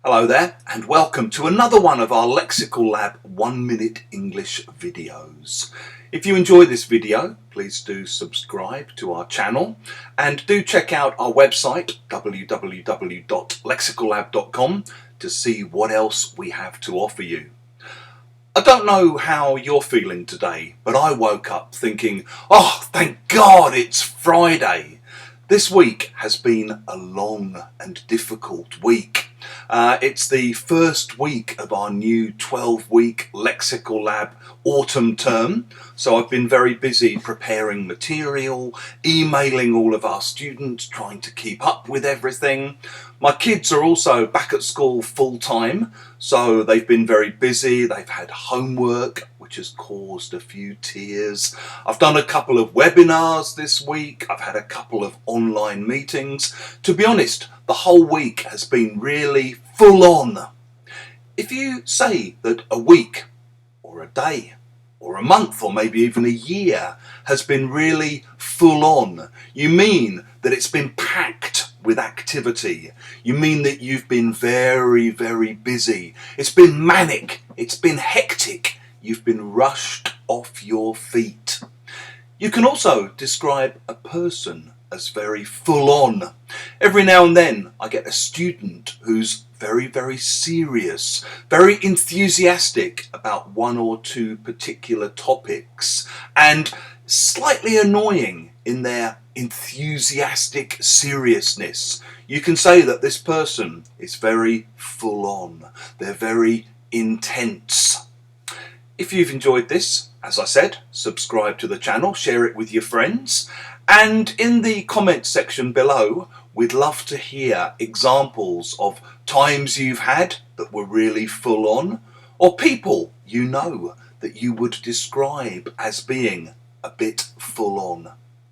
Hello there and welcome to another one of our Lexical Lab 1 minute English videos. If you enjoy this video, please do subscribe to our channel and do check out our website www.lexicallab.com to see what else we have to offer you. I don't know how you're feeling today, but I woke up thinking, oh, thank God it's Friday. This week has been a long and difficult week. It's the first week of our new 12-week Lexical Lab autumn term, so I've been very busy preparing material, emailing all of our students, trying to keep up with everything. My kids are also back at school full-time, so they've been very busy. They've had homework, which has caused a few tears. I've done a couple of webinars this week. I've had a couple of online meetings. To be honest, the whole week has been really full on. If you say that a week or a day or a month or maybe even a year has been really full on, you mean that it's been packed with activity. You mean that you've been very, very busy. It's been manic. It's been hectic. You've been rushed off your feet. You can also describe a person as very full on. Every now and then I get a student who's very, very serious, very enthusiastic about one or two particular topics, and slightly annoying in their enthusiastic seriousness. You can say that this person is very full on. They're very intense. If you've enjoyed this, as I said, subscribe to the channel, share it with your friends, and in the comments section below, we'd love to hear examples of times you've had that were really full on, or people you know that you would describe as being a bit full on.